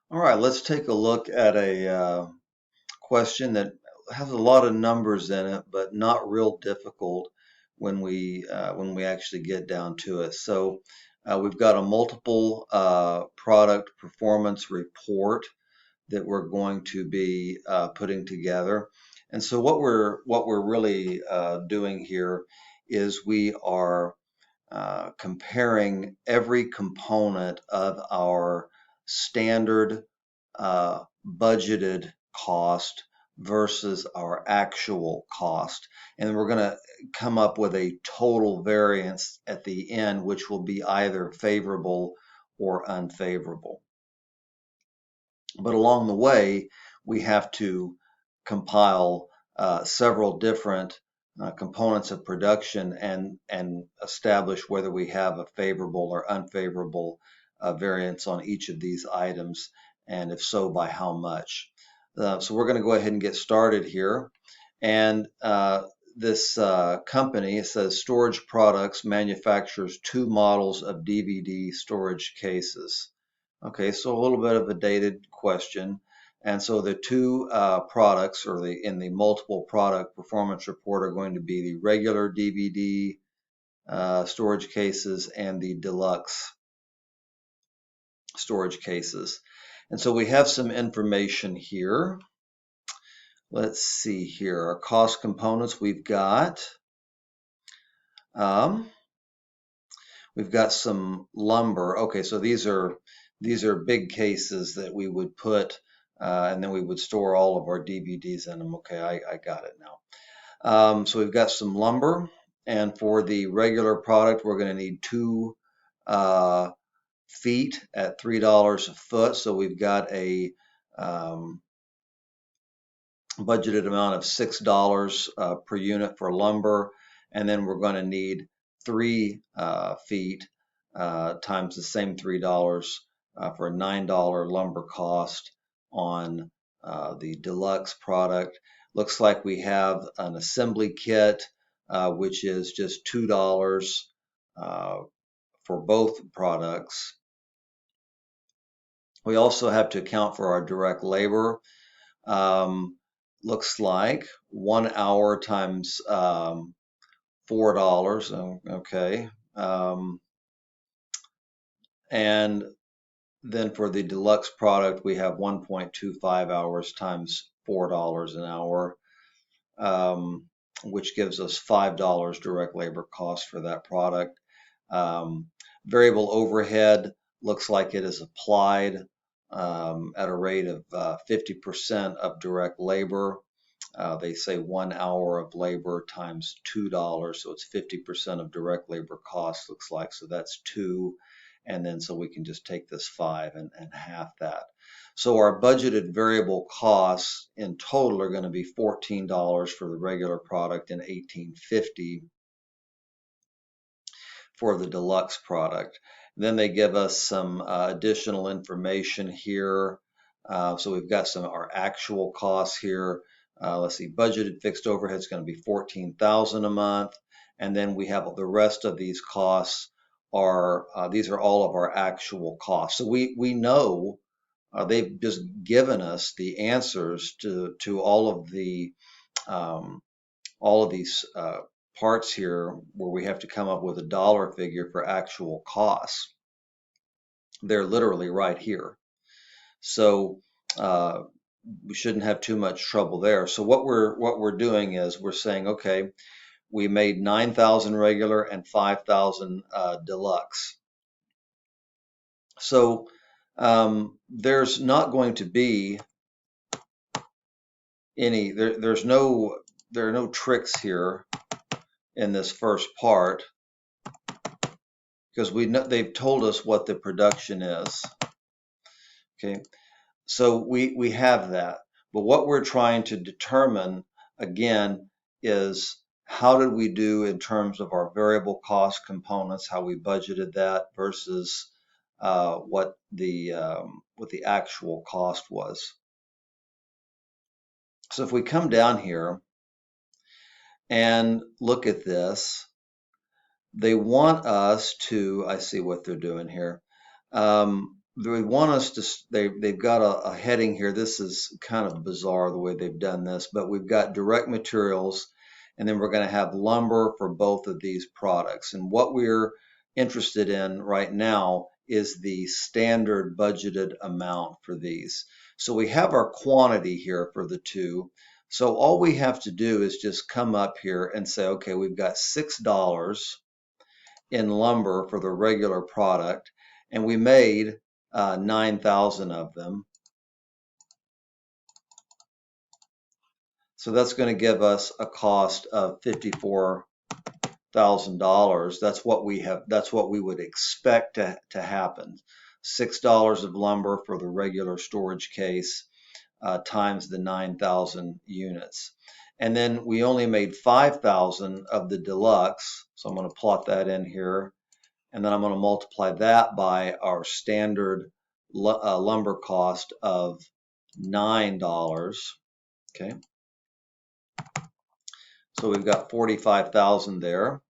All right, let's take a look at a question that has a lot of numbers in it, but not real difficult when we actually get down to it. So we've got a multiple product performance report that we're going to be putting together. And so what we're really doing here is we are comparing every component of our standard budgeted cost versus our actual cost. And we're going to come up with a total variance at the end, which will be either favorable or unfavorable. But along the way, we have to compile several different components of production and establish whether we have a favorable or unfavorable variance on each of these items, and if so, by how much. So we're going to go ahead and get started here. And this company, it says Storage Products manufactures two models of DVD storage cases. Okay, so a little bit of a dated question. And so the two products, or in the multiple product performance report, are going to be the regular DVD storage cases and the deluxe storage cases. And so we have some information here. Let's see here. Our cost components um, we've got some lumber. Okay, so these are big cases that we would put, and then we would store all of our DVDs in them. Okay, I got it now. So we've got some lumber, and for the regular product, we're going to need 2 feet at $3 a foot. So we've got a budgeted amount of $6 per unit for lumber, and then we're going to need 3 feet times the same $3 for a $9 lumber cost on the deluxe product. Looks like we have an assembly kit, which is just $2 for both products. We also have to account for our direct labor. Um, Looks like 1 hour times $4. Okay. And then for the deluxe product, we have 1.25 hours times $4 an hour, which gives us $5 direct labor cost for that product. Variable overhead looks like it is applied at a rate of 50% of direct labor. They say 1 hour of labor times $2, so it's 50% of direct labor cost, looks like. So that's 2, and then so we can just take this 5 and half that. So our budgeted variable costs in total are going to be $14 for the regular product and $18.50 for the deluxe product. Then they give us some additional information here. So we've got our actual costs here. Let's see, budgeted fixed overhead is going to be $14,000 a month, and then we have the rest of these costs are these are all of our actual costs. So we know they've just given us the answers to all of these parts here where we have to come up with a dollar figure for actual costs. They're literally right here. So we shouldn't have too much trouble there. So what we're doing is we're saying, okay, we made 9,000 regular and 5,000 deluxe. So there's not going to be any there are no tricks here in this first part, because we know they've told us what the production is. Okay, so we have that. But what we're trying to determine again is how did we do in terms of our variable cost components, how we budgeted that versus what the actual cost was. So if we come down here and look at this, they want us to, I see what they're doing here. they want us to, they've got a heading here. This is kind of bizarre the way they've done this, but we've got direct materials, and then we're going to have lumber for both of these products. And what we're interested in right now is the standard budgeted amount for these. So we have our quantity here for the two. So all we have to do is just come up here and say, okay, we've got $6 in lumber for the regular product, and we made 9,000 of them. So that's going to give us a cost of $54,000. That's what we have. That's what we would expect to happen. $6 of lumber for the regular storage case times the 9,000 units. And then we only made 5,000 of the deluxe. So I'm going to plot that in here. And then I'm going to multiply that by our standard lumber cost of $9. Okay, so we've got 45,000 there.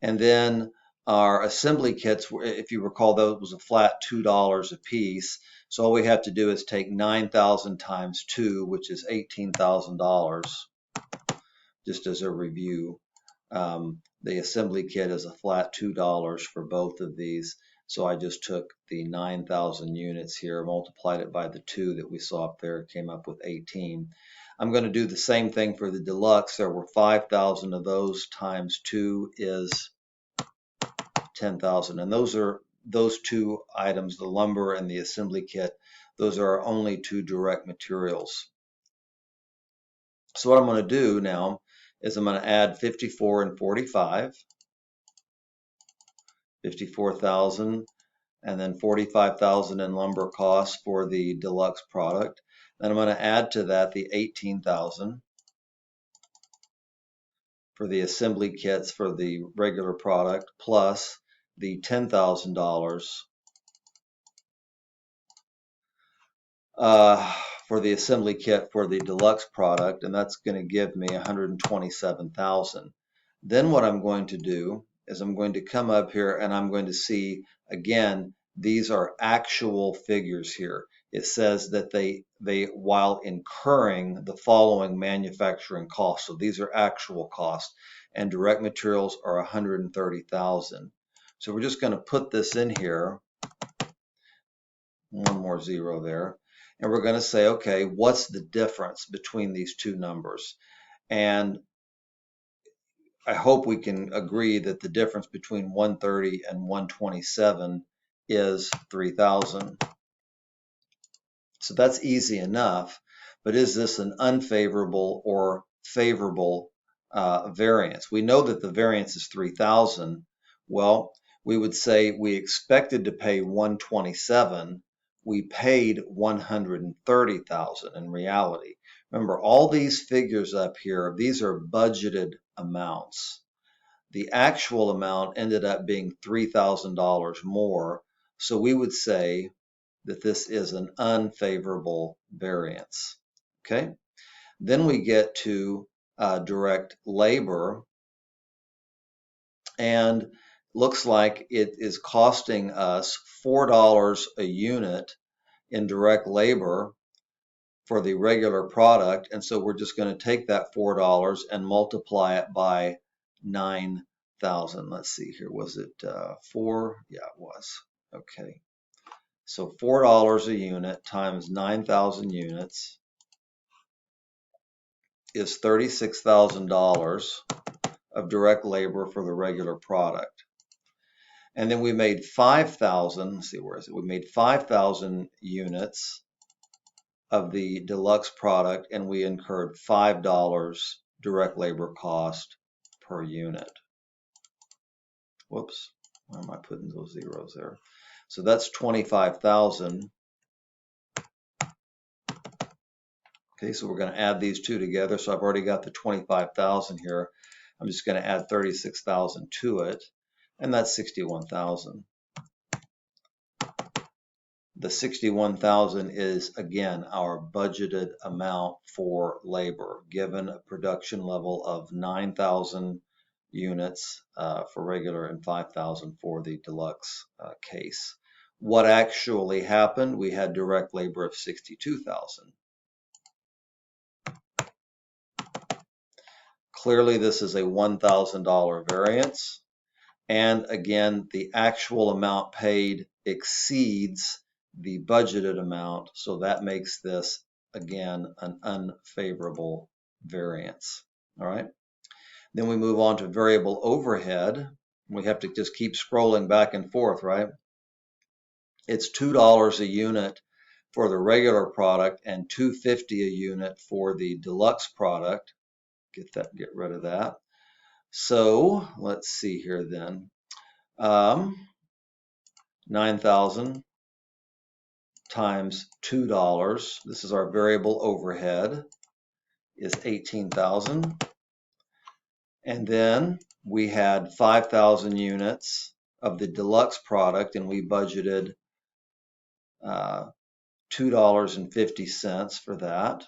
And then our assembly kits, if you recall, that was a flat $2 a piece. So all we have to do is take 9,000 times 2, which is $18,000, just as a review. The assembly kit is a flat $2 for both of these. So I just took the 9,000 units here, multiplied it by the 2 that we saw up there, came up with 18. I'm going to do the same thing for the deluxe. There were 5,000 of those, times 2 is 10,000. And those two items, the lumber and the assembly kit, those are our only two direct materials. So what I'm going to do now is I'm going to add 54 and 45, 54,000, and then 45,000 in lumber costs for the deluxe product. Then I'm going to add to that the 18,000 for the assembly kits for the regular product, plus the $10,000 for the assembly kit for the deluxe product, and that's going to give me 127,000. Then what I'm going to do is I'm going to come up here and I'm going to see, again, these are actual figures here. It says that they while incurring the following manufacturing costs. So these are actual costs, and direct materials are 130,000. So we're just going to put this in here, one more zero there, and we're going to say, okay, what's the difference between these two numbers? And I hope we can agree that the difference between 130 and 127 is 3,000. So that's easy enough, but is this an unfavorable or favorable variance? We know that the variance is 3,000. Well, we would say we expected to pay 127. We paid 130,000 in reality. Remember, all these figures up here, these are budgeted amounts. The actual amount ended up being $3,000 more. So we would say that this is an unfavorable variance. Okay, then we get to direct labor, and looks like it is costing us $4 a unit in direct labor for the regular product, and so we're just going to take that $4 and multiply it by 9,000. Let's see here, was it 4? Yeah, it was. Okay. So $4 a unit times 9,000 units is $36,000 of direct labor for the regular product. And then we made 5,000, let's see, where is it? We made 5,000 units of the deluxe product, and we incurred $5 direct labor cost per unit. Whoops, why am I putting those zeros there? So that's 25,000. Okay, so we're going to add these two together. So I've already got the 25,000 here. I'm just going to add 36,000 to it, and that's 61,000. The 61,000 is, again, our budgeted amount for labor, given a production level of 9,000 units for regular and 5,000 for the deluxe case. What actually happened? We had direct labor of $62,000. Clearly, this is a $1,000 variance. And again, the actual amount paid exceeds the budgeted amount. So that makes this, again, an unfavorable variance. All right. Then we move on to variable overhead. We have to just keep scrolling back and forth, right? It's $2 a unit for the regular product and $2.50 a unit for the deluxe product. Get rid of that. So let's see here then. 9,000 times $2. This is our variable overhead, is 18,000. And then we had 5,000 units of the deluxe product, and we budgeted $2.50 for that.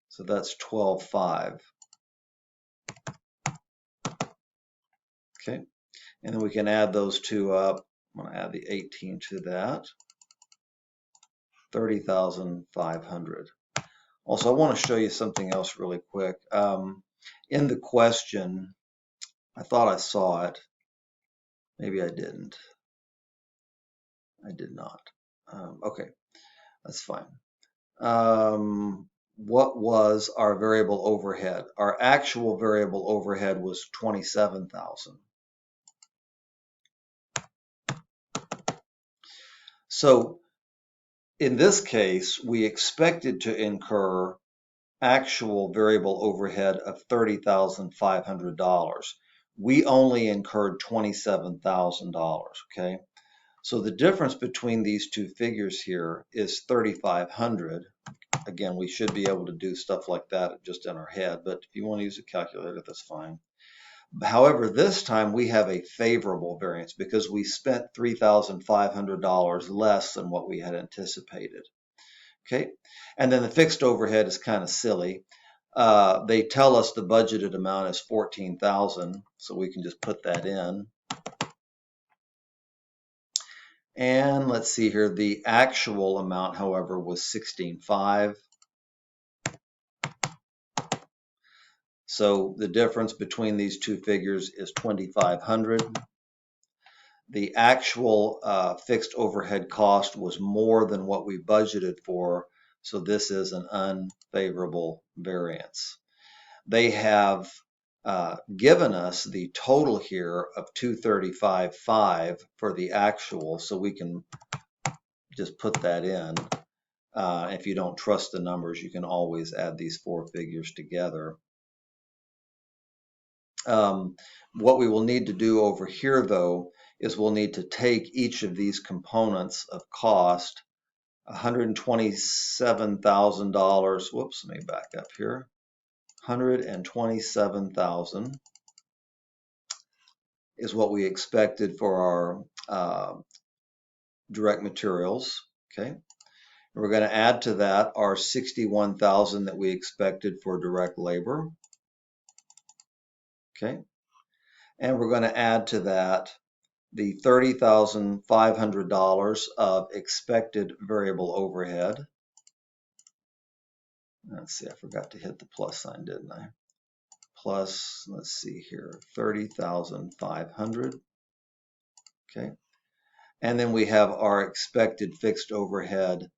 So that's 12.5. Okay, and then we can add those two up. I'm going to add the 18 to that. 30,500. Also, I want to show you something else really quick. In the question, I thought I saw it. Maybe I didn't. I did not. Okay, that's fine. What was our variable overhead? Our actual variable overhead was 27,000. So in this case, we expected to incur actual variable overhead of $30,500. We only incurred $27,000, okay? So the difference between these two figures here is 3,500. Again, we should be able to do stuff like that just in our head, but if you want to use a calculator, that's fine. However, this time we have a favorable variance because we spent $3,500 less than what we had anticipated. Okay, and then the fixed overhead is kind of silly. They tell us the budgeted amount is 14,000, so we can just put that in. And let's see here, the actual amount, however, was 16,500. So the difference between these two figures is 2,500. The actual fixed overhead cost was more than what we budgeted for, so this is an unfavorable variance. They have given us the total here of 235.5 for the actual, so we can just put that in. If you don't trust the numbers, you can always add these four figures together. What we will need to do over here, though, is we'll need to take each of these components of cost, $127,000. Whoops, let me back up here. 127,000 is what we expected for our direct materials. Okay, and we're going to add to that our 61,000 that we expected for direct labor. Okay, and we're going to add to that the $30,500 of expected variable overhead. Let's see, I forgot to hit the plus sign, didn't I? Plus, let's see here, 30,500. Okay, and then we have our expected fixed overhead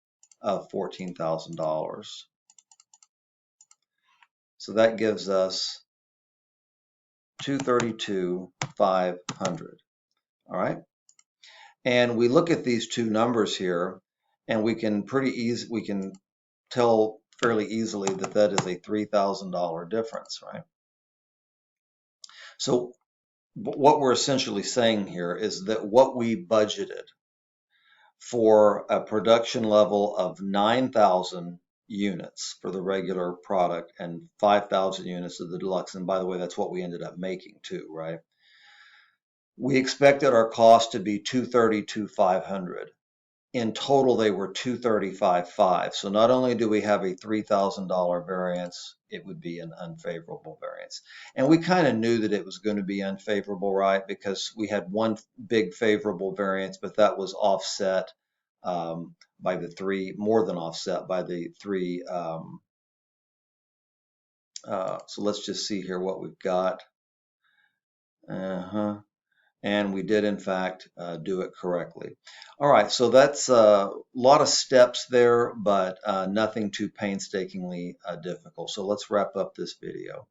of $14,000. So that gives us 232,500. All right, and we look at these two numbers here, and we can tell fairly easily that that is a $3,000 difference, right? So what we're essentially saying here is that what we budgeted for a production level of 9,000 units for the regular product and 5,000 units of the deluxe, and by the way, that's what we ended up making too, right? We expected our cost to be 232,500. in total, they were 235.5. So not only do we have a $3,000 variance, it would be an unfavorable variance. And we kind of knew that it was going to be unfavorable, right? Because we had one big favorable variance, but that was offset by the three, more than offset by the three. So let's just see here what we've got. And we did in fact do it correctly. All right, so that's a lot of steps there, but nothing too painstakingly difficult. So let's wrap up this video.